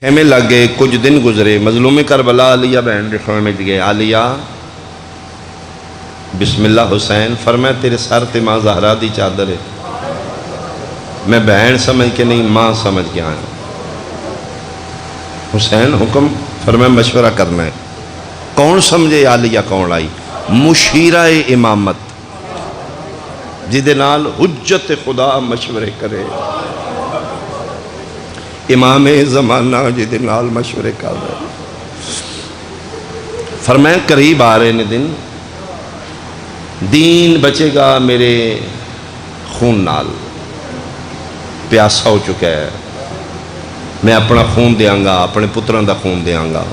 خیمے لگ گئے، کچھ دن گزرے، مظلوم کربلا علیہ بہن کے خیمے گئے، علیہ بسم اللہ حسین، فرمایا تیرے سر تے ماں زہرا دی چادر ہے، میں بہن سمجھ کے نہیں ماں سمجھ کے آیا۔ حسین حکم، فرمایا مشورہ کرنا ہے، کون سمجھے علیہ کون آئی؟ مشیرہ امامت، جدے نال حجت خدا مشورے کرے، امام زمانہ جدے نال مشورے کر رہے۔ فرمایا قریب آ رہے نے دن، دین بچے گا میرے خون نال، پیاسا ہو چکا ہے، میں اپنا خون دیاں گا، اپنے پتران دا خون دیاں گا،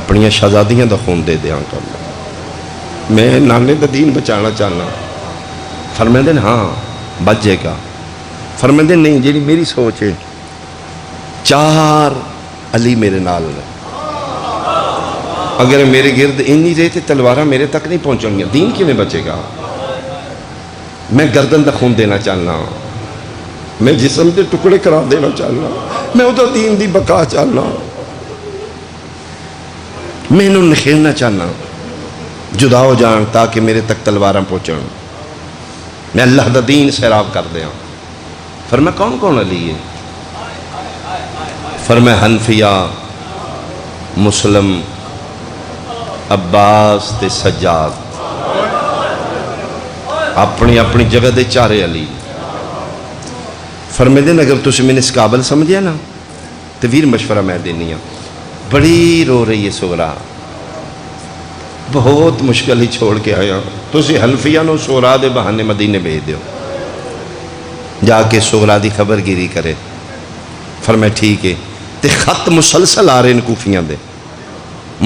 اپنی شہزادیاں دا خون دے دیاں گا، میں نانے دا دین بچانا چاہنا۔ فرمائیں دن ہاں بچ جائے گا۔ فرمائیں دن نہیں، جیڑی میری سوچ ہے، 4 علی میرے نال نے، اگر میرے گرد نہیں رہے تو تلوارہ میرے تک نہیں پہنچیں گے، دین کیوں نہیں بچے گا؟ میں گردن دا خون دینا چاہنا، میں جسم دے ٹکڑے کرا دینا چاہنا، میں ادھا دین دی بقا چاہنا، میں انہوں نکھیلنا چاہنا، جدا ہو جان تاکہ میرے تک تلوارہ پہنچیں، میں اللہ دا دین سیراب کر دیا۔ فرمایا کون کون علی ہے؟ فرمایا حنفیہ، مسلم، عباس تے سجاد، اپنی اپنی جگہ دے 4 علی۔ فرمائے دن اگر تسی میں نے اس قابل سمجھیا نا تو ویر مشورہ میں دینی ہوں۔ بڑی رو رہی ہے سغرا، بہت مشکل ہی چھوڑ کے آیا، تسی حنفیہ نو سغرا دے بہانے مدینے بھیج دیو، جا کے سغرا دی خبر گیری کرے۔ فرمائے ٹھیک ہے، تے خط مسلسل آ رہے ہیں کوفیاں دے،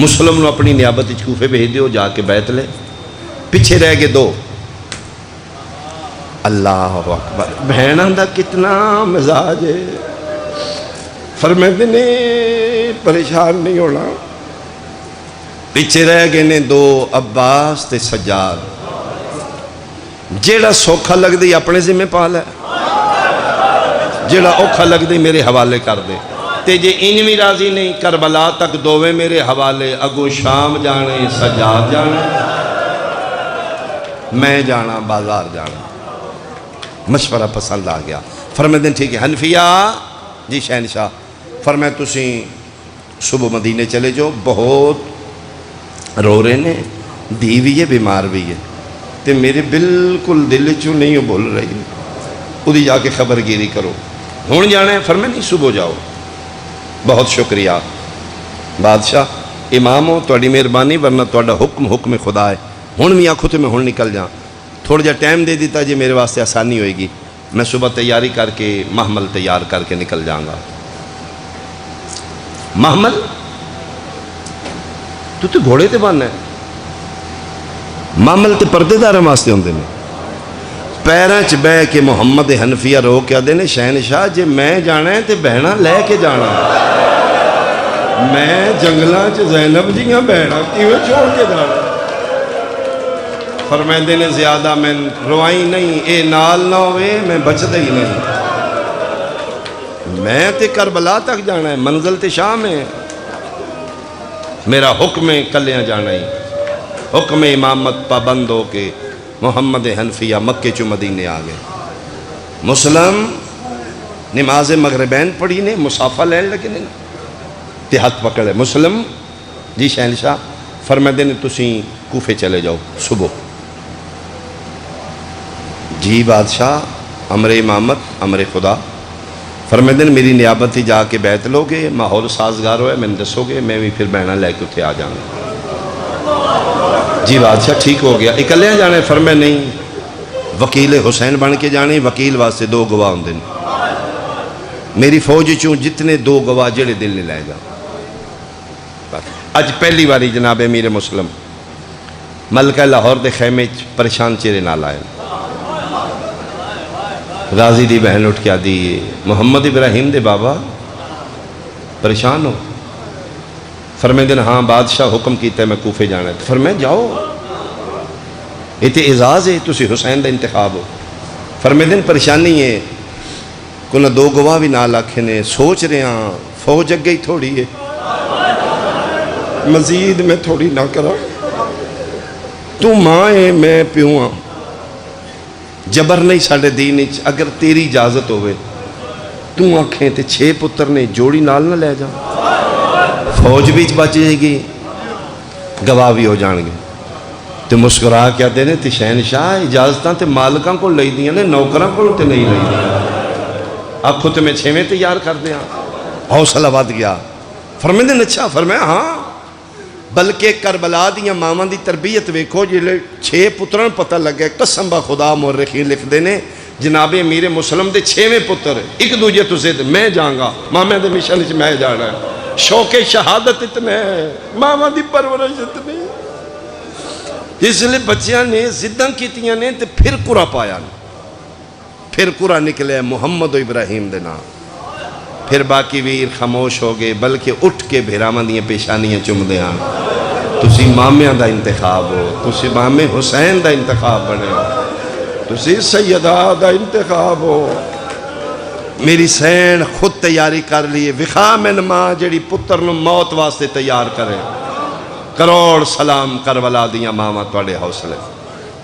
مسلم نو اپنی نیابت کوفے بھیج دیو، جا کے بیعت لے، پیچھے رہ گئے 2۔ اللہ اکبر، بہناں دا کتنا مزاج ہے۔ فرمائے نے پریشان نہیں ہونا، پیچھے رہ گئے نے 2، عباس تے سجاد، جیڑا سوکھا لگ دی اپنے ذمہ پال ہے، جیڑا اوکھا لگ دی میرے حوالے کر دے، تے جے انوی راضی نہیں، کربلا تک دوویں میرے حوالے، اگو شام جانے سجاد جانے، میں جانا بازار جانا۔ مشورہ پسند آ گیا۔ فرمائے دن ٹھیک ہے حنفیہ جی شہنشاہ، فرمائے تسی صبح مدینے چلے جو، بہت رو رہے نے، دی بھی ہے بیمار بھی ہے، تے میرے بالکل دل چوں نہیں بول رہی، ادھی جا کے خبر گیری کرو، ہون جانا ہے؟ فرمائے نہیں صبح جاؤ۔ بہت شکریہ بادشاہ، امام ہو تواڈی مہربانی، ورنہ تواڈا حکم خدا ہے، ہون بھی آنکھوں تے میں ہون نکل جاؤں، تھوڑا جا ٹائم دے دیتا جی میرے واسطے آسانی ہوئے گی، میں صبح تیاری کر کے محمل تیار کر کے نکل جاؤں گا۔ محمل تو گھوڑے تے بننا ہے، محمل تے پردے دار واسطے ہوندے نے، پیراں چ بہ کے محمد حنفیہ رو کے آدھے نے شہنشاہ جے میں جانا ہے تے بہنا لے کے جانا ہے، میں جنگلاں چ زینب جیاں بہنا کیویں چھوڑ کے جانا ہے؟ فرمائے نے زیادہ میں روائی نہیں، اے نال نہ ہوئے میں بچتا ہی نہیں، میں تے کربلا تک جانا ہے، منزل تے شام ہے، میرا حکم ہے کلیاں جانا ہی، حکم امامت پابند ہو کے محمد حنفیہ مکے چو مدینے آگئے۔ مسلم نماز مغربین پڑھی نے، مسافہ لین لگے نے، تے ہاتھ پکڑے، مسلم جی شہنشاہ، فرمائے نے تسی کوفے چلے جاؤ صبح۔ جی بادشاہ، امر امامت امر خدا۔ فرمائے دن میری نیابت ہی جا کے بیعت لو گے، ماحول سازگار ہوئے میں دسو گے، میں بھی پھر بہنا لے کے اتھے آ جانا۔ جی بادشاہ ٹھیک ہو گیا، اکلے جانا ہے؟ فرمائے نہیں، وکیل حسین بن کے جانے، وکیل واسطے 2 گواہ ہوندے نے، میری فوج چوں جتنے 2 گواہ جڑے دل نے لے جا۔ اج پہلی باری جناب امیر مسلم ملکہ لاہور دے خیمے پریشان چہرے نال آئے، غازی دی بہن اٹھ کے آدھی محمد ابراہیم دے بابا پریشان ہو؟ فرمائے دن ہاں بادشاہ حکم کیتا ہے میں کوفے جانا ہے۔ فرمائے جاؤ، یہ تے اعزاز ہے، تسی حسین دا انتخاب ہو۔ فرمائے دن پریشانی ہے کو نہ دو گواہ بھی نال آکھے نے سوچ رہے ہیں فوج اگے ہی تھوڑی ہے مزید میں تھوڑی نہ کرا تو ماں ہے میں پیوں ہاں جبر نہیں ساڑھے دین اگر تیری اجازت ہوئے تو آنکھیں تے 6 پتر نے جوڑی نال نہ لے جا فوج بھی بچ جائے گی گواہ بھی ہو جان گے تو مسکرا کیا دینے تے شہنشاہ اجازتاں تے مالکاں کو لئی دیاں نے نوکراں کو تے نہیں لئی دیاں آنکھوں تے میں 6ویں تیار کر دیا حوصلہ ود گیا فرمائے دن اچھا فرمایا ہاں بلکہ کربلا دیاں ماما دی تربیت ویکھو جلے 6 پتران پتہ لگے قسم با خدا مورخین لکھ دینے جناب امیر مسلم دے 6ویں پتر ایک دوجہ تو زد میں جاؤں ماما دے مشن چ میں جانا ہے شوق شہادت اتنے ماما دی پرورش اتنی اس لئے بچیاں نے زداں کیتیاں نے تے پھر قرآن پایا پھر قرآن نکلے محمد و ابراہیم دے نام پھر باقی ویر خاموش ہو گئے بلکہ اٹھ کے بھیرامن دیاں پیشانیاں چم دیاں تسی مامیاں دا انتخاب ہو تسی مامے حسین دا انتخاب بنے ہو تسی سیدہ دا انتخاب ہو میری سین خود تیاری کر لیے وخا من ماں جڑی پتر نو موت واسطے تیار کرے کروڑ سلام کربلا دیاں ماما توڑے حوصلے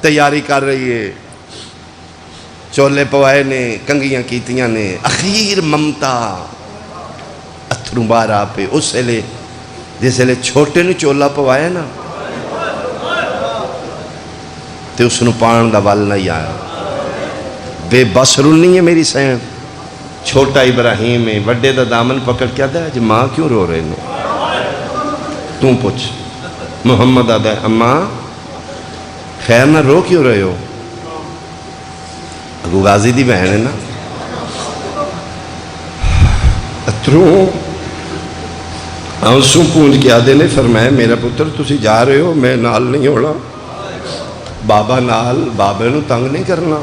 تیاری کر رہی ہے چولے پوائے نے کنگیاں کیتیاں نے اخیر ممتا اتھروں بارا پہ اس لے جیسے لے چھوٹے نے چولا پوائے نا تے اس نو پان دا وال نہیں آیا بے بس رونی ہے میری سین چھوٹا ابراہیم ہے وڈے دا دامن پکڑ کیا دا ہے ماں کیوں رو رہے نے تم پوچھ محمد آدھا ہے اماں خیر نہ رو کیوں رہے ہو اگو غازی دی بہن ہے نا اتروں آنسوں پونج کے آدھے نے فرمایا میرا پتر تسی جا رہے ہو میں نال نہیں ہونا بابا نال بابے نو تنگ نہیں کرنا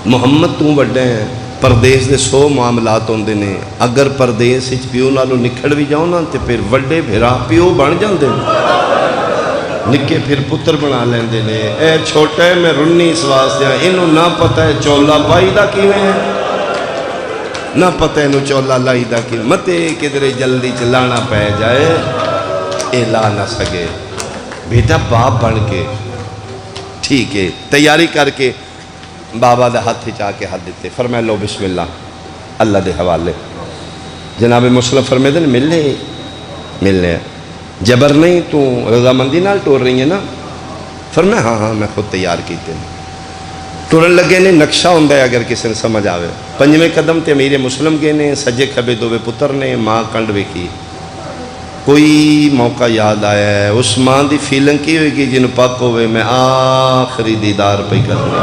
محمد توں وڈے ہیں پردیس دے 100 معاملات ہوندے نے اگر پردیس اچ پیو نالو نکھڑ بھی جاؤ نا تے پھر وڈے بھیرا پیو بن جاندے نکے پھر پتر بنا لیندے نے اے چھوٹا ہے میں رنی اس واسطے ہیں انہوں نہ پتہ ہے چولا بائی دا کیویں ہے نہ پتہ ہے انہوں چولا لائی دا کیویں متے کدرے جلدی چلانا پہ جائے اے لا نہ سکے بیٹا باپ بن کے ٹھیک ہے تیاری کر کے بابا دے ہاتھ چاہ کے ہاتھ دیتے فرمائے لو بسم اللہ اللہ دے حوالے جناب مسلم فرمائے دن ملنے جبر نہیں تو رضامندی نال ٹور رہی ہے نا فرمائے ہاں ہاں میں خود تیار کیتے ہیں ٹورن لگے نے نقشہ ہوندہ ہے اگر کسی نے سمجھ آوے 5ویں قدم تے امیر مسلم گئے نے سجے کھبے دوے پتر نے ماں کنڈ وے کی کوئی موقع یاد آیا ہے اس ماں دی فیلنگ کی ہوئی گی جن پاک ہوئے میں آخری دیدار پہ کرنے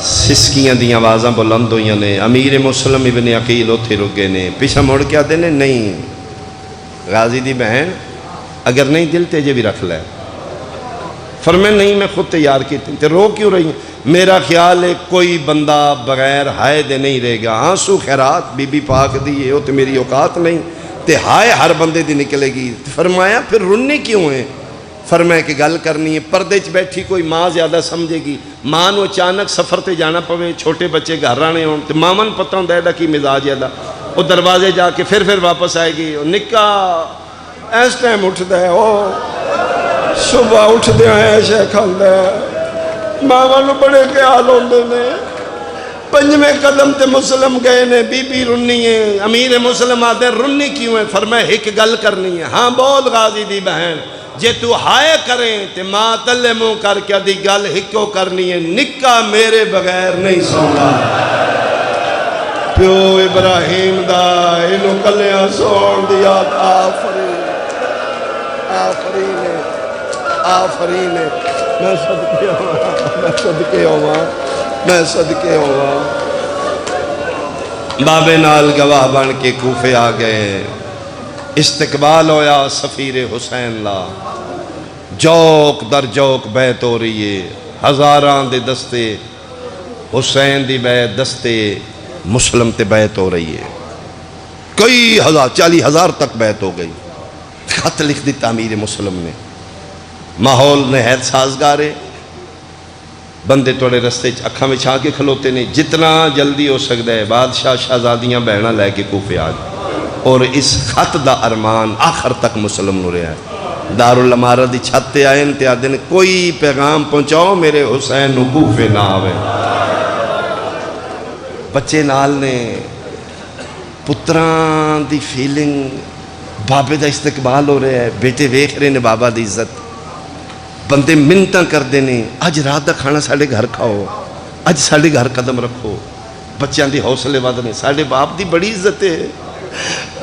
سسکیاں دیاں آوازاں بلند ہوئیاں نے امیر مسلم ابن عقیل اتھے رکے نے پیچھا موڑ کے آتے نے نہیں غازی دی بہن اگر نہیں دل تیجے بھی رکھ لے فرمائے نہیں میں خود تیار کی تھی رو کیوں رہی ہیں میرا خیال ہے کوئی بندہ بغیر ہائے دے نہیں رہے گا آنسو خیرات بی بی پاک دیئے ہو تو میری اوقات نہیں تے ہائے ہر بندے دی نکلے گی فرمایا پھر رنی کیوں ہیں فرمائے کہ گل کرنی ہے پردے چ بیٹھی کوئی ماں زیادہ سمجھے گی ماں نو اچانک سفر تے جانا پوے چھوٹے بچے گھر رانے ہوں تے مامن پتہ ہوں دا کی مزاج ہے دا وہ دروازے جا کے پھر واپس آئے گی نکا ایس ٹائم اٹھ دے صبح اٹھ دیا ہے شیخ دے ماما نو بڑے خیال ہوندے نے 5ویں قدم تے مسلم گئے نے بی بی رنی ہے امیر مسلم آدھے رنی کیوں ہے فرمائے ایک گل کرنی ہے ہاں بول غازی دی بہن جے تو ہائے کریں تے ماں تلے منہ کر کے دی گل ہکو کرنی ہے نکا میرے بغیر نہیں سونا پیو ابراہیم دا انہوں کلیاں سون دیا آفرین میں صدقے ہوا بابے نال گواہ بن کے کوفے آ گئے استقبال ہویا سفیر حسین لا جوک در جوک بیعت ہو رہی ہے ہزاران دے دستے حسین دی بیعت دستے مسلم تے بیعت ہو رہی ہے کئی ہزار 40,000 تک بیعت ہو گئی خط لکھ دیتا امیر مسلم نے ماحول نہایت سازگار ہے بندے توڑے رستے اکھاں میں چھا کے کھلوتے نے، جتنا جلدی ہو سکتا ہے بادشاہ شہزادیاں بہنا لے کے کوفے آ گئے، اور اس خط دا ارمان آخر تک مسلم نو رہا ہے۔ دارالعمارہ دی چھت تے آئے تے آدھے نے کوئی پیغام پہنچاؤ میرے حسین نو کوفے نہ آوے۔ بچے نال نے، پتران دی فیلنگ، بابے دا استقبال ہو رہا ہے، بیٹے ویکھ رہے نے بابا دی عزت، بندے منتاں کر دینے اج رات دا کھانا ساڑھے گھر کھاؤ، اج ساڑھے گھر قدم رکھو، بچیاں دی حوصلے ودنے، ساڑھے باپ دی بڑی عزت ہے،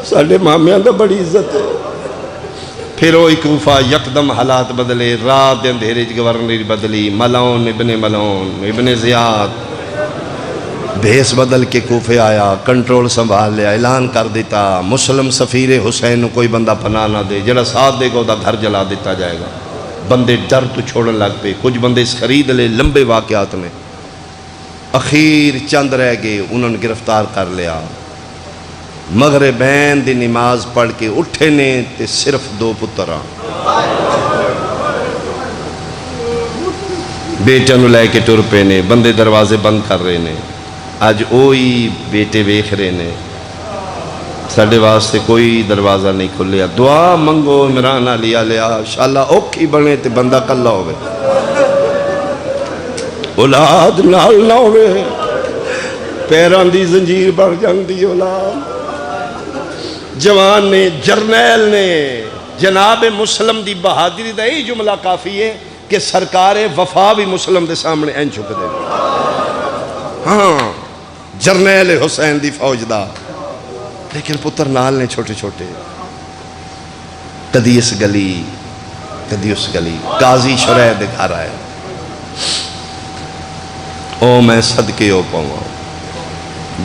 ساڑھے مامیاں دا بڑی عزت ہے۔ پھر وہ کوفہ یکدم حالات بدلے، رات دے اندھیرے گورنر بدلی، ملعون ابن زیاد بھیس بدل کے کوفے آیا، کنٹرول سنبھال لیا، اعلان کر دیتا مسلم سفیر حسین کوئی بندہ پناہ نہ دے، جڑا ساتھ دے گا وہ دا گھر جلا دیتا جائے گا۔ بندے ڈر تو چھوڑن لگ پہ، کچھ بندے اس خرید لے، لمبے واقعات میں اخیر چند رہ گئے، انہوں نے گرفتار کر لیا۔ مغربین دی نماز پڑھ کے اٹھے نے تے صرف 2 پتراں، بیٹے نو لے کے ٹر پے نے، بندے دروازے بند کر رہے نے۔ اج اوہی بیٹے ویکھ رہے نے، ساڈے واسطے کوئی دروازہ نہیں کھلیا، دعا منگو عمران علیہ لیا شاءاللہ اوکھی بنے تے بندہ کلا ہوئے، اولاد نال نہ ہوئے، پیران دی زنجیر بڑھ جاندی اولاد۔ جوان نے، جرنیل نے، جناب مسلم دی بہادری دا یہ جملہ کافی ہے کہ سرکار وفا بھی مسلم دے سامنے این چھک دے۔ ہاں جرنیل حسین دی فوج دا، لیکن پتر نال نے چھوٹے چھوٹے، کدی اس گلی کدی اس گلی۔ قاضی شرح دے گھر آئے، او میں صدقے ہو پاؤں،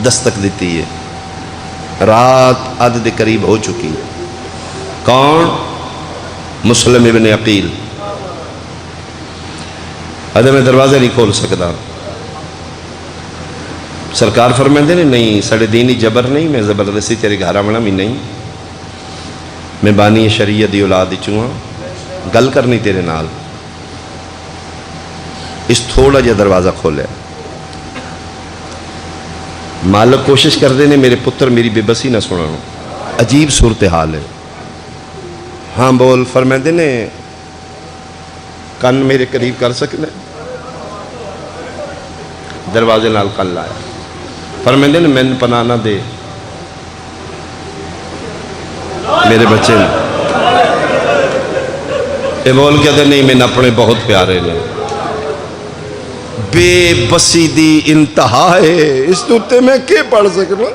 دستک دیتی ہے، رات عد دے قریب ہو چکی۔ کون؟ مسلم ابن عقیل۔ ادھے میں دروازے نہیں کھول سکتا، سرکار فرمائیں دے نہیں ساڑھے دینی جبر نہیں، میں زبردستی تیرے گھر آمنا بھی نہیں، میں بانی شریعت دی اولاد دی چوہاں، گل کرنی تیرے نال۔ اس تھوڑا جا دروازہ کھولے، مالک کوشش کر دینے میرے پتر میری بے بسی نہ سنانو، عجیب صورتحال ہے۔ ہاں بول، فرمائیں دینے کن میرے قریب کر سکنے، دروازے نال کن لائے، فرمائیں دینے میں پناہ نہ دے میرے بچے نے۔ اے بول کے دے نہیں میں اپنے بہت پیارے نے، بے بسی دی انتہا ہے، اس دوتے میں کیا پڑھ سکنا۔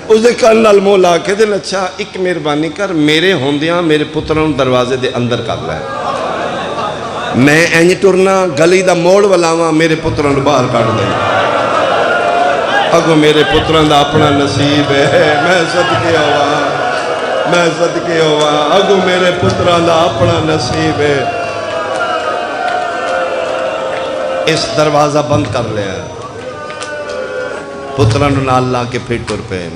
اس دے کان نال مولا کے دن اچھا ایک مہربانی کر، میرے ہوندیاں میرے پتروں دروازے دے اندر کر لائے، میں اینج ٹرنا گلی دا موڑ ولاواں میرے پتروں باہر کٹ دیں، اگو میرے پتروں دا اپنا نصیب ہے، میں صدقے ہوا، اگو میرے پتروں دا اپنا نصیب ہے۔ اس دروازہ بند کر لیا، پتران نال لا کے پھر ٹر پہ۔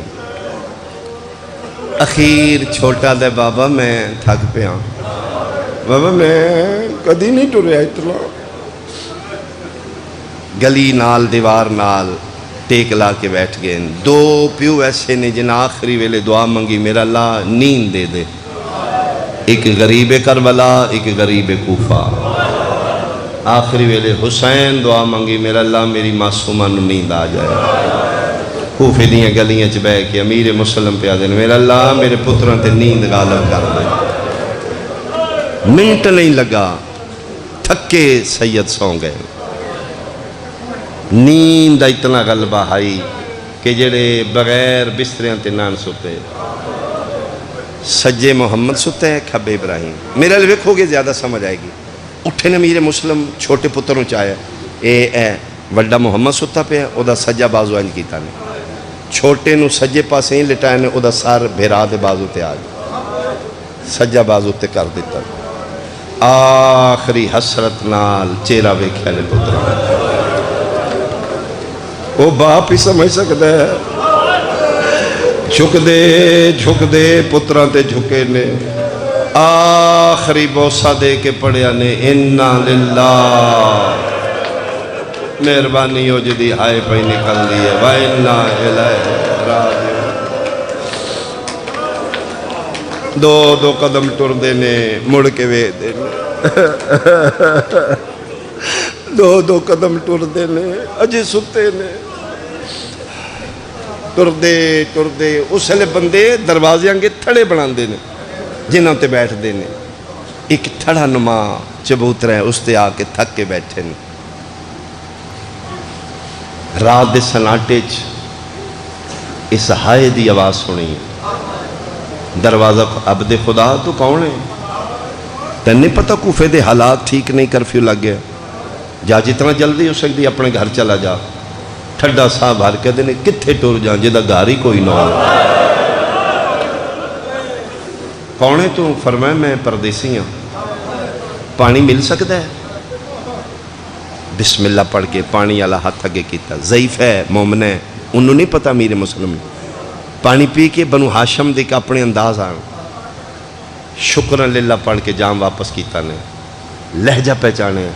اخیر چھوٹا دے بابا میں تھک پہ ہاں، بابا میں کدی نہیں ٹریا اتنا۔ گلی نال دیوار نال ٹیک لا کے بیٹھ گئے، 2 پیو ایسے نے جن آخری ویلے دعا منگی میرا اللہ نیند دے دے، ایک غریب کربلا ایک غریب کوفہ۔ آخری ویلے حسین دعا منگی میرا اللہ میری معصومہ نو نیند آ جائے۔ کوفے دیاں گلیاں چ بہ کے امیر مسلم پہ آدھے میرا اللہ میرے پتروں تے نیند غالب کر دے۔ منٹ نہیں لگا، تھکے سید سو گئے، نیند اتنا غلبہ آئی کہ جڑے بغیر بستریاں تے نان ستے، سجے محمد ستے ہیں کھبے ابراہیم۔ میرے لئے ویکھو گے زیادہ سمجھ آئے گی۔ اٹھے نے امیر مسلم چھوٹے پتروں چاہے، اے وڈا محمد ستا پہ ہے، او دا سجا بازو انج کیتا نے، چھوٹے نو سجے پاسے ہی لٹائے نے، او دا سار بھیرا دے بازو تے آج سجا بازو تے کر دیتا۔ آخری حسرت نال چہرہ ویکھیا نے پتروں، وہ باپ ہی سمجھ سکتا ہے، جھک دے پتران تے جھکے نے، آخری بوسہ دے کے پڑھیا نے اِنَّا لِلَّهِ مہربانی ہو جدی ہائے پہ نکل دیئے وَإِنَّا إِلَيْهِ رَاجِعُونَ دو قدم ٹر دینے مڑ کے وے دینے دو قدم ٹر دینے اجے ستے نے ٹر دے اس لئے بندے دروازے آنگے تھڑے بنا دینے جنہوں تے بیٹھ دینے ایک تھڑا نما چبوتر ہے اس تے آکے تھک کے بیٹھے نے رات دے سناٹے اس ہائے دی آواز سنی دروازہ عبد خدا تو کون ہے تین نہیں پتا کوفے دے حالات ٹھیک نہیں کرفیو لگ گیا جا جتنا جلدی ہو سکتی اپنے گھر چلا جا ٹھڈا سا بھر کے دینے کتھے ٹور جان جدہ گاری کوئی نہ ہو کون ہے تو فرمائے میں پردیسی ہوں پانی مل سکتا ہے بسم اللہ پڑھ کے پانی اللہ ہاتھ آگے کیتا ضعیف ہے مومن ہے انہوں نہیں پتا میرے مسلم پانی پی کے بنو ہاشم دے کے اپنے انداز آن شکرن للہ پڑھ کے جام واپس کیتا نے لہجہ پہچانے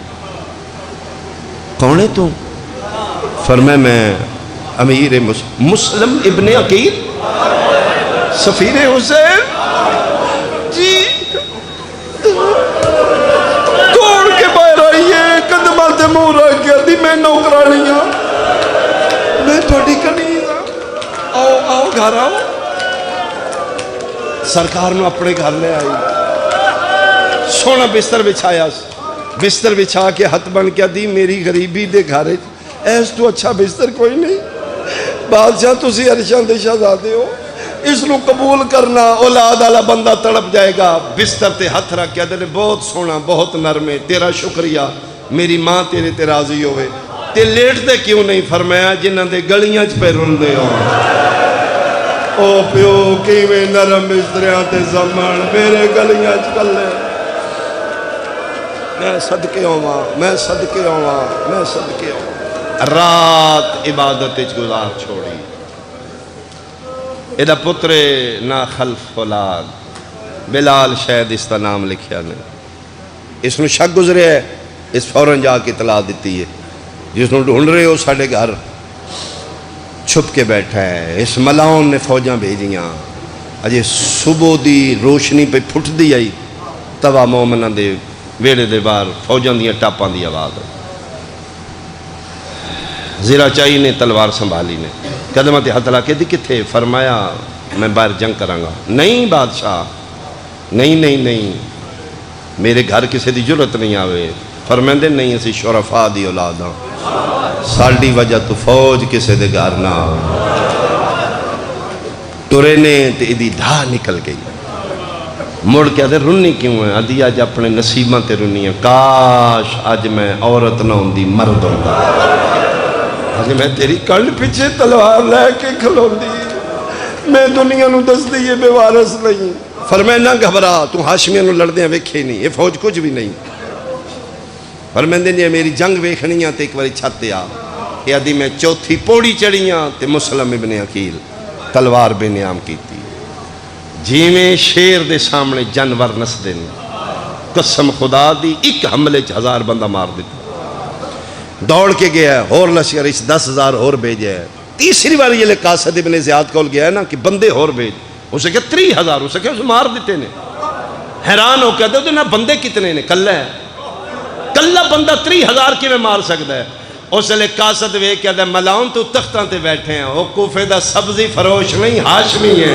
کون ہے تو فرمائے میں امیر مسلم ابن عقیل سفیر حسین جی توڑ کے باہر آئیے قدمہ تے مور آ گیا دی میں نوکرانی ہوں میں تھوڑی کنیز ہوں آؤ گھر آؤ سرکار نے اپنے گھر لے آئی سونا بستر بچھایا بستر بچھا کے ہاتھ بن کیا دی میری غریبی دے گھارے ایس تو اچھا بستر کوئی نہیں بادشاہ تسی عرشان دے شہزادے ہو اس نو قبول کرنا اولاد والا بندہ تڑپ جائے گا بستر تے ہاتھ رکھ کے دے بہت سونا بہت نرمے تیرا شکریہ میری ماں تیرے تے راضی ہوئے تے لیٹ دے کیوں نہیں فرمایا جنہاں دے گلیاں چ پہ رن دے ہو او پیو کیویں نرم بستریاں تے زمان میرے گلیاں چ کلے میں صدقے ہوا میں صدقے ہوا میں صدقے ہوا رات عبادت گزار چھوڑی ایدہ پتر نا خلف اولاد بلال شاید اس کا نام لکھیا نے اس نے شک گزرے ہے اس فوراں جا کے اطلاع دیتی ہے جس نے ڈھونڈ رہے ہو ساڑھے گھر چھپ کے بیٹھا ہے اس ملاؤن نے فوجاں بھیجیاں اجے صبح دی روشنی پہ پھٹ دی آئی توا مومنہ دے ویڑے دے بار فوجاں دیا ٹاپاں دی آواز زیرہ چاہی نے تلوار سنبھالی نے قدمہ تے ہاتھ لاکے دی کتھے فرمایا میں باہر جنگ کروں گا نہیں بادشاہ نہیں میرے گھر کسی دی جرت نہیں آوے فرمائندے نہیں اسی شرفا دی اولاد ہاں ساڑی وجہ تو فوج کسی دے گھر نہ تورے نے تے ادھی دھا نکل گئی مڑ کے آدھے رنی کیوں ہے آدھی آج اپنے نصیبہ تے رنی ہے کاش آج میں عورت نہ ہوں دی مرد ہوں گا آج میں تیری کل پیچھے تلوار لے کے کھلوں دی میں دنیا نو دس دی یہ بے وارث نہیں فرمائے نہ گھبرا تو ہاشمیاں نو لڑ دیں ویکھے نہیں یہ فوج کچھ بھی نہیں فرمائے دیں میری جنگ ویکھنیاں تے ایک باری چھاتے آ یہ آدھی میں چوتھی پوڑی چڑیاں تے مسلم ابن عقیل تلوار بے نیام کی تھی جی میں شیر دے سامنے جانور نس دیں قسم خدا دی ایک حملے 1000 بندہ مار دیتا دوڑ کے گیا ہے اور لشکر اس 10,000 اور بھیجے ہے تیسری بار یہ لے قاسد ابن زیاد کول گیا ہے نا کہ بندے اور بھیج اسے کہ 3000 اسے کہ اسے مار دیتے نے حیران ہو کہتے ہیں نا بندے کتنے نے کلہ ہے کلہ بندہ 3000 کی میں مار سکتا ہے اسے لے قاسد وے کہتے ہیں ملاؤن تو تختاں تے بیٹھے ہیں وہ کوفے دا سبزی فروش نہیں ہاشمی ہے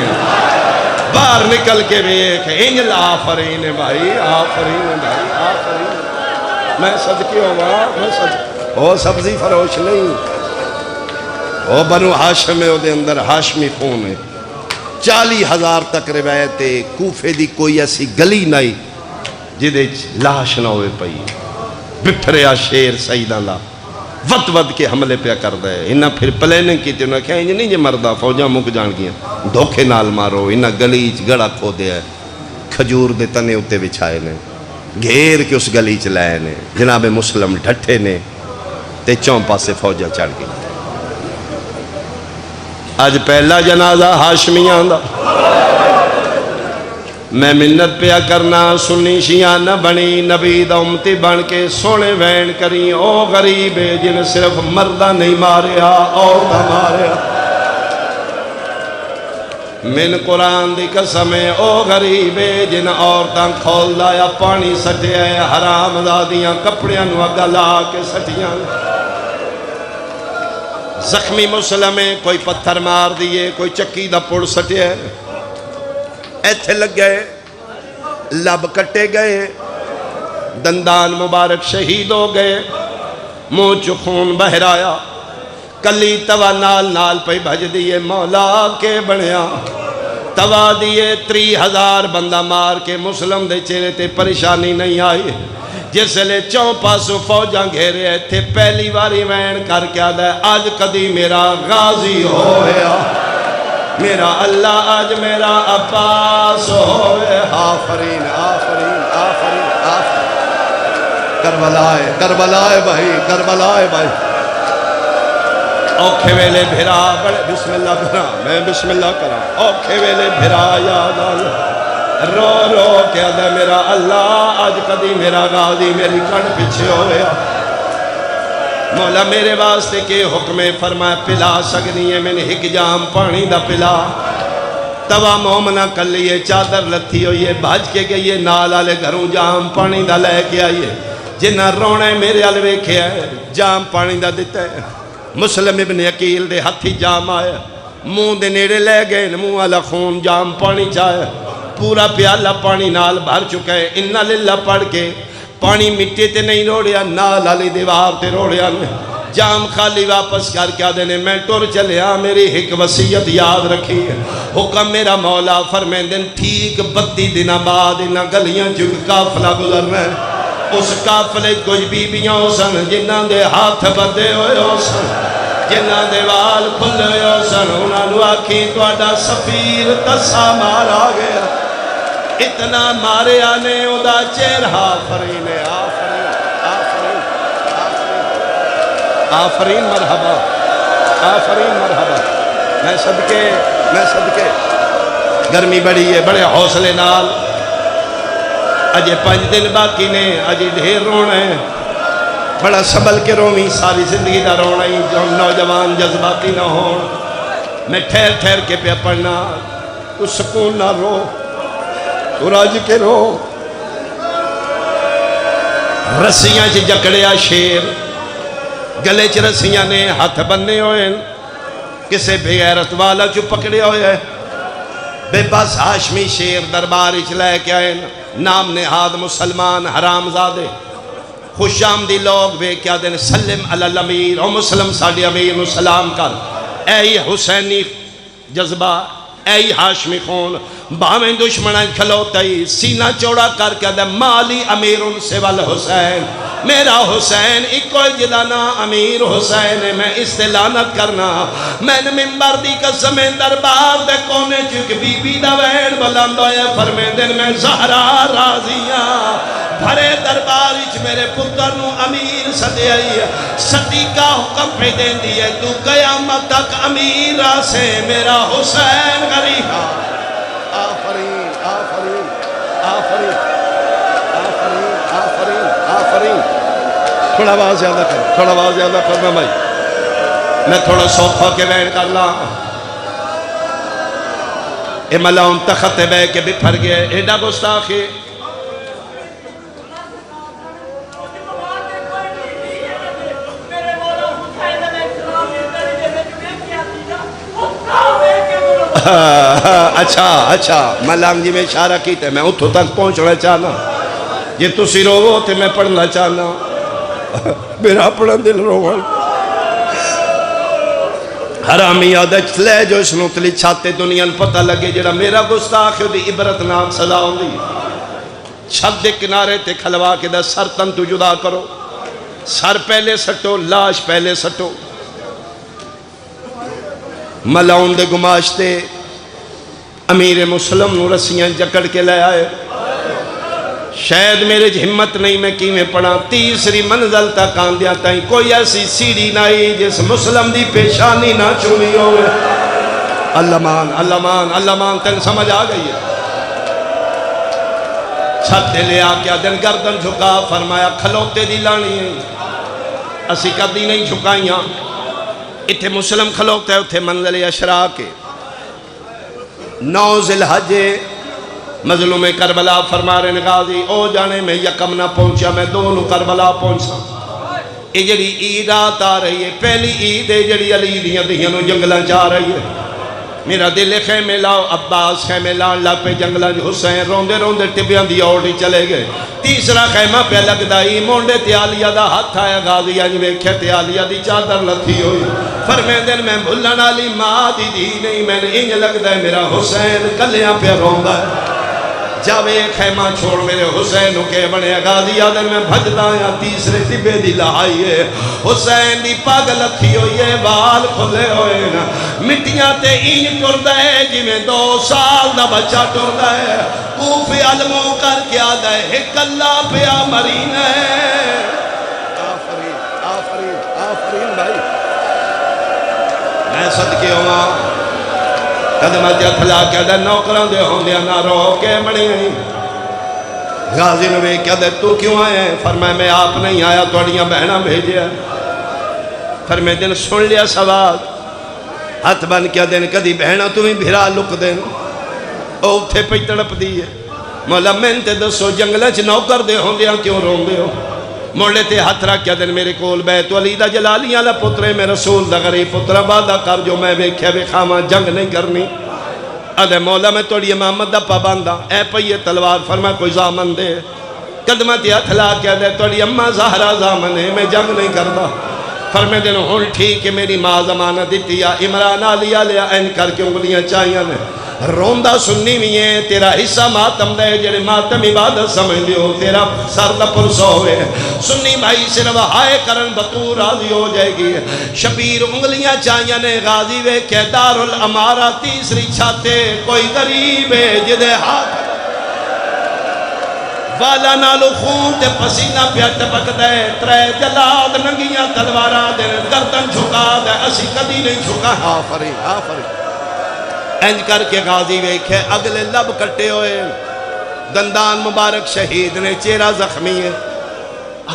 باہر نکل کے بیک انجل آفرین ہے بھائی آفرین ہے بھائی آفرین میں صدقے ہوا میں صدقے وہ سبزی فروش نہیں وہ بنو ہاشم ہے وہ دے اندر ہاشمی خون ہے 40,000 تک روایت ہے کوفے دی کوئی ایسی گلی نہیں جدے لاش نہ ہوئے پئی بپھریا شیر سیدہ اللہ ود کے حملے پہ کر دے انہاں پھر پلیننگ کی تھی انہاں کہا انہیں نہیں جے مردہ فوجاں مک جان گیا دھوکے نال مارو انہاں گلیچ گڑا کھو دیا ہے کھجور دے تنے اتے بچھائے نے گھیر کے اس گلیچ لائے نے جناب مسلم ڈھٹے نے تے چونپا سے فوجہ چڑھ گئی آج پہلا جنازہ ہاشمیاں دا میں منت پیا کرنا سنی شیعہ نہ بنی نبی دا امتی بن کے سونے وین کری او غریب جن صرف مردہ نہیں ماریا عورتہ ماریا من قرآن دی قسم او غریب جن عورتاں کھول دایا پانی سٹیا ہے حرام دادیاں کپڑیاں نو اگا لا کے سٹیاں زخمی مسلم کوئی پتھر مار دیے کوئی چکی دا پڑ سٹیا ہے ایتھے لگ گئے لب کٹے گئے دندان مبارک شہید ہو گئے منہ چو خون بہر آیا کلی توا نال نال پہ بھج دیے مولا کے بنیا توا دیے 3000 بندہ مار کے مسلم دے چہرے تے پریشانی نہیں آئی جس لے چوں پاسو فوجاں گھیرے تھے پہلی واری وین کر کے آدھا ہے آج کدی میرا غازی ہویا میرا اللہ آج میرا عباس ہوئے آفرین آفرین آفرین آفرین کربلائے بھائی کربلائے بھائی اوکھے ویلے بھرا بڑے بسم اللہ کرا میں بسم اللہ کرا اوکھے ویلے بھرا یاد آیا رو رو کیا دے میرا اللہ آج کدی میرا غازی میری کھڑ پیچھے ہوئے مولا میرے واسطے کے حکم فرمائے پلا سگنی ہے میں نے ہک جام پانی دا پلا توا مومنہ کر لیے چادر لتھی ہوئیے بھاج کے گئیے نال آلے گھروں جام پانی دا لے کے آئیے جنہ رونے میرے آلوے کیا ہے جام پانی دا دیتا ہے مسلم ابن عقیل دے ہتھی جام آیا منہ دے نیڑے لے گئے منہ والا خون جام پانی چاہے پورا پیالہ پانی نال بھر چکا ہے انہا للہ پڑھ کے پانی مٹی تے نہیں روڑیا نال علی دیوار تے روڑیا جام خالی واپس کر کے آدھے میں ٹور چلیا میری ایک وصیت یاد رکھی ہے حکم میرا مولا فرمائیں دن ٹھیک 32 دن بعد انہاں گلیاں چک کافلہ گزر رہے اس کافلے کچھ بیبیاں ہو سن جنہاں دے ہاتھ بدے ہوئے ہو سن جنہاں دے وال کھلے ہوئے ہو سن انہاں نو آکھی توڑا سفیر تسا مارا گیا اتنا مارے آنے ادا چہر آفرین آفرین آفرین آفرین مرحبا آفرین مرحبا میں صدقے گرمی بڑی ہے بڑے حوصلے نال اجے 5 دن باقی نے اجے ڈھیر رونا ہے بڑا سبل کے رومی ساری زندگی دا رونا ہی جو نوجوان جذباتی نہ ہون میں ٹھہر ٹھہر کے پہ پڑھنا تو سکون نہ رو تو راج کے رو رسیاں چ جکڑیا شیر گلے چ رسیاں نے ہاتھ بننے ہوئے کسے بے غیرت والا چ پکڑے ہوئے بے بس ہاشمی شیر دربار اچ لے کے آئے نام نہاد مسلمان حرام زادے خوش آمدی لوگ بے کیا دیں سلم علی الامیر او مسلم ساڑی امیر نو سلام کر اے حسینی جذبہ اے ہاشمی خون باویں دشمنہ کھلوتائی سینہ چوڑا کر کے دے مالی امیر سے والحسین میرا حسین ایک کوئی جلانا امیر حسین میں استعلانت کرنا میں نے ممبر دی قسم دربار دے کونے چک بی بی دا وین بلند ہوئے فرمے دن میں زہرا راضیاں بھرے دربار اچ میرے پتر نو امیر صدی آئی صدی کا حکم پہ دین دیئے تو قیامت تک امیر سے میرا حسین غریبا آفرین آفرین آفرین آفرین آفرین آفرین تھوڑا آواز زیادہ کر میں بھائی میں تھوڑا سوکھا کے وین کر لا اے ملاؤں تخت بے کے بھی پھر گئے ایڈا گستاخی اچھا میں لانگ جی میں اشارہ کیتے میں اتھو تک پہنچنا چاہنا یہ تو سی رو تے میں پڑھنا چاہنا میرا اپنا دل روان حرامی عادت لے جو اس نوتلی چھاتے دنیا پتہ لگے جڑا میرا گستاخ دی عبرتناک سزا ہوندی چھت دے کنارے تے کھلوا کے دا سر تن تو جدا کرو سر پہلے سٹو لاش پہلے سٹو ملاؤں دے گماشتے امیر مسلم نو رسیاں جکڑ کے لے آئے شاید میرے ہمت نہیں میں کی میں پڑھا تیسری منزل تک آندیا تائیں کوئی ایسی سیڑھی نہیں جس مسلم دی پیشانی نہ چومی ہوئے اللہ مان تن سمجھ آ گئی ہے چھت لے آ کے دن گردن جھکا، فرمایا کھلوتے دی لانی ہے، اسی کدی نہیں جھکائیاں، اتھے مسلم کھلوتا ہے اتھے منزل اشرا کے 9 ذی الحج مظلوم کربلا فرما رہے غازی او جانے میں یکم نہ پہنچا، میں دونوں کربلا پہنچا۔ یہ جڑی عید آت آ رہی ہے، پہلی عید ہے جڑی علی دیاں دہیاں جنگلاں جا رہی ہے، میرا دل خیمے لاؤ، عباس خیمے لاؤ لگ پہ جنگلاں حسین روندے روندے ٹبیاں دی اوڑی چلے گئے۔ تیسرا خیمہ پہ لگدا ہی مونڈے تے عالیہ دا ہاتھ آیا، غازی اج ویکھے تے عالیہ دی چادر لتھی ہوئی، فرمے دن میں بھلن والی ماں دی دھی نہیں، میں نے انج لگدا ہے میرا حسین کلیاں پہ روندا ہے۔ جاوے خیمہ چھوڑ میرے حسین کے بنے، غازی آدن میں بھجدا یا تیسرے ٹبے دی لہائی ہے، حسین دی پاگ لتھی ہوئی ہے، بال کھلے ہوئے نا، مٹیاں تے این ٹردا ہے جی میں 2 سال دا بچہ ٹردا ہے، کوفے علموں کر کے آدھا ہے ایک اللہ پہ مرین ہے۔ آفرین آفرین آفرین بھائی، میں صدقے ہوا قدمہ جتلا کیا دے نوکران دے ہوں دیا نہ رو کے بڑی ہیں۔ غازی نوے کیا دے تو کیوں آئے؟ فرمائے میں آپ نہیں آیا توڑیاں بہنہ بھیجیا، فرمائے دن سن لیا سوال، ہاتھ بن کیا دن کدی بہنہ تمہیں بھرا لک دن، او تھے پہ تڑپ دیئے، مولا میں تے دسو جنگلہ چ نوکر دے ہوں دیا کیوں رون دے ہو؟ موڑے تے ہاتھ رکھ کیا دن میرے کول بیت علی دا جلالیاں لے پترے میں رسول دا غریب پترہ بادہ کر جو میں ویکھے بے خامہ جنگ نہیں کرنی، ادھے مولا میں توڑی امامت دا پابندہ، اے پئیے تلوار فرمائے کوئی زامن دے، قدمہ تے ہاتھ لا کیا دے توڑی اممہ زہرہ زامن ہے میں جنگ نہیں کردا، فرمائے دن ہون ٹھیک ہے میری ماں زمانہ دیتی یا عمران آلیا لیا این کر کے انگلیاں چاہیاں نے، روندہ سننی بھی ہے تیرا حصہ ماتم دے جڑے ماتم عبادت سمجھ لیو تیرا سر دا پرسو ہوئے، سننی بھائی صرف ہائے کرن بطور راضی ہو جائے گی، شبیر انگلیاں چاہیاں نے غازی وے کہ دار الامارہ تیسری چھاتے کوئی غریب ہے جدے ہاتھ والا نالو خون تے پسینہ پیا ٹپک دے، ترے جلاد ننگیاں تلوارہ دے گردن جھکا دے، اسی کدی نہیں جھکا، آفرین آفرین انج کر کے غازی ویکھے اگلے لب کٹے ہوئے، دندان مبارک شہید نے، چہرہ زخمی ہے،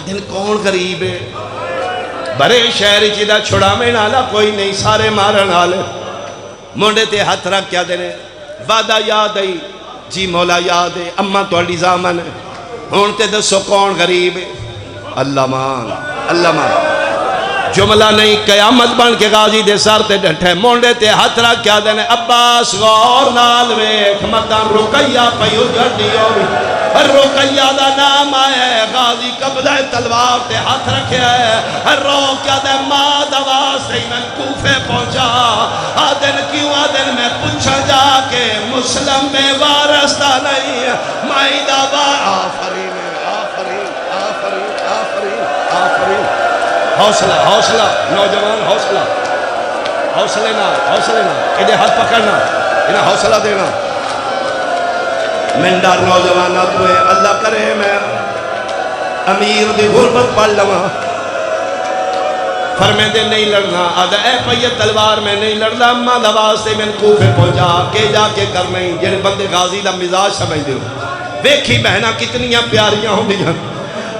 دل کون غریب ہے، بڑے شہر چیدہ چھڑا میں نالا کوئی نہیں، سارے مارن آلے، مونڈے تے ہاتھ رکھ کیا دینے، وعدہ یاد ہے جی مولا یاد ہے، اممہ تو علی زامن ہے، ہونتے دسو کون غریب ہے، اللہ مان اللہ مان، جملہ نہیں قیامت بن کے غازی دے سار تے ڈھٹھے، مونڈے تے ہاتھ رکھ کیا دینے، عباس غور نال ویکھ مکان رقیہ پیو جڑی ہوئی، رقیہ دا نام آیا ہے، غازی قبضہ تلوار تے ہاتھ رکھے ہے، رو کیا دے ماں دواز سے میں کوفے پہنچا، آدن کیوں آدن میں پوچھا جا کے مسلم میں وارستہ نہیں، مائی دوا آفرین آفرین آفرین آفرین آفرین، حوصلہ حوصلہ نوجوان حوصلہ، حوصلے نہ انہیں ہاتھ پکڑنا، انہیں حوصلہ دینا، میں ڈر نوجوانہ تمہیں اللہ کرے میں امیر دی غربت پڑھ لما، فرمے دے نہیں لڑنا، آدھا اے پئیے تلوار میں نہیں لڑنا، اممہ دواز سے میں کوفے پہنچا کے جا کے کر نہیں، جنہیں بندے غازی دا مزاج سمجھ دے ہو، ویکھی بہنہ کتنیاں پیاریاں ہوں دیاں،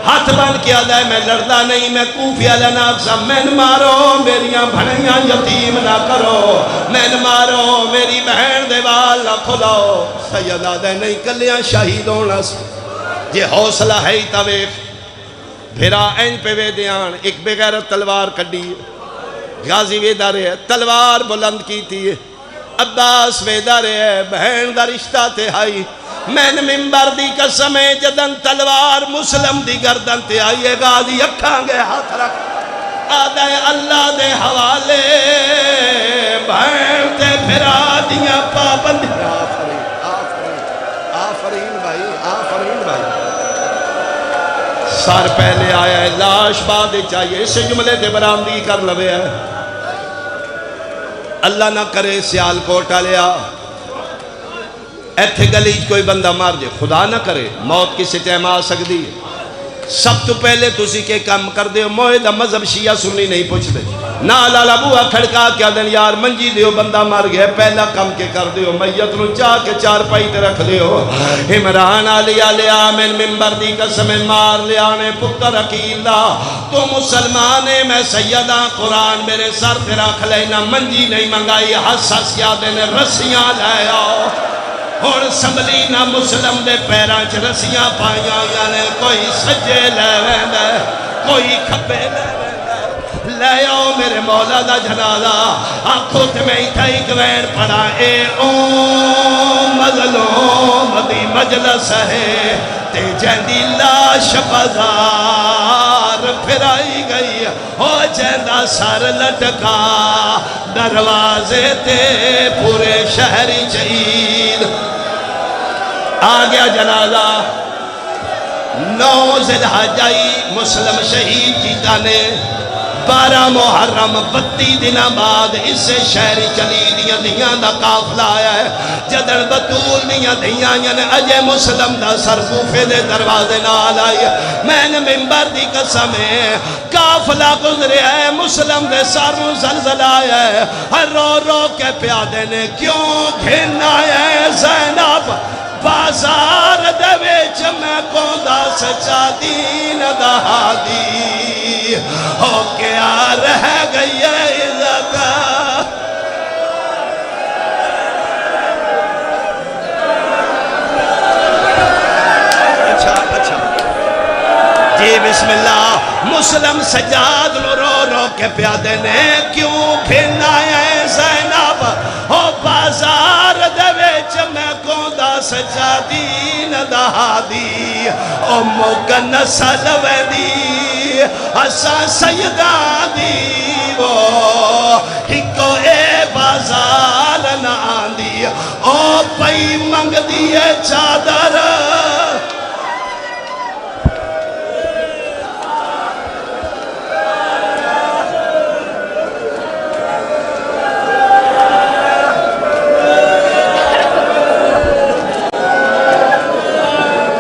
ہاتھ بان کیا دائے میں لڑدا نہیں، میں کوفی علی نافسہ، میں مارو میریاں بھنیاں یتیم نہ کرو، میں مارو میری بہن دیوال نہ کھلاؤ، سیدہ دے نہیں کلیاں شہید ہونا سے، یہ حوصلہ ہے ہی تویخ، بھیرا این پہ وے دیان، ایک بغیرت تلوار کڑی ہے، غازی ویدہ رہے تلوار بلند کی تھی، عباس ویدہ رہے بہن دا رشتہ تے آئی، میں نے ممبر دی قسمے جدن تلوار مسلم دی گردن تے آئیے، غازی اکھاں گے ہاتھ رکھ آدھے اللہ دے حوالے بہن تے پھرا دیاں پابند، آفرین آفرین آفرین بھائی آفرین بھائی، سار پہلے آیا ہے لاش بعد چاہیے، اس جملے تے برامدی کر لوے ہے، اللہ نہ کرے سیال کوٹا لیا، ایتھے گلیج کوئی بندہ مار جائے، خدا نہ کرے موت کسی ٹائم آ سکتی ہے، سب تو پہلے تسی کے کام کر دے، موئے دا مذہب شیعہ سنی نہیں پوچھ دے، نالا بوا کھڑکا کیا دن یار منجی دیو بندہ مر گیا پہلا کم کے کر دیو میت نو چاہ کے چار پائی تے رکھ دیو عمران آلیا لیا من ممبر دی قسم مار لیا نے پتر عقیل دا تو مسلمانے میں سیدہ قرآن میرے سر تے رکھ لینا منجی نہیں منگائی حساس کیا دن رسیاں لے آؤ اور سنبھلی نہ مسلم دے پیران چ رسیاں پائیاں یعنی کوئی سجے لے ویندے کوئی کھپے لے لے آؤ میرے مولا دا جنازہ آنکھوں تے میں ہی ایک وین پڑا اے او مظلوم دی مجلس ہے تے جیندی لاش بازار پھرائی گئی ہو جیندہ سر لٹکا دروازے تے پورے شہری چہید آ گیا جنازہ 9 ذی الحجہ مسلم شہید جیتا نے 12 محرم 32 دن بعد اس سے شہری چلی دیاں دا قافلہ آیا ہے جدن بطول دیاں یعنی اجے مسلم دا سر کوفے دے دروازے نال آئی میں نے ممبر دی قسم ہے قافلہ گزرے ہے مسلم دے سر زلزل آیا ہے ہر رو رو کے پیادے نے کیوں گھرنا ہے زینب بازار دے وچ میں کوندا سچا دین دا ہادی ہو کیا رہ گئی عزت اچھا جی بسم اللہ مسلم سجاد نو رو رو کے پیادے نے کیوں پھرنا ہے زینب ہو بازار دے وچ میں کوندا سچا دین دا ہادی او موکا نسل ویدی حسا سیدان دی وہ ہکو اے بازار نہ آندی او پئی منگ دیئے چادر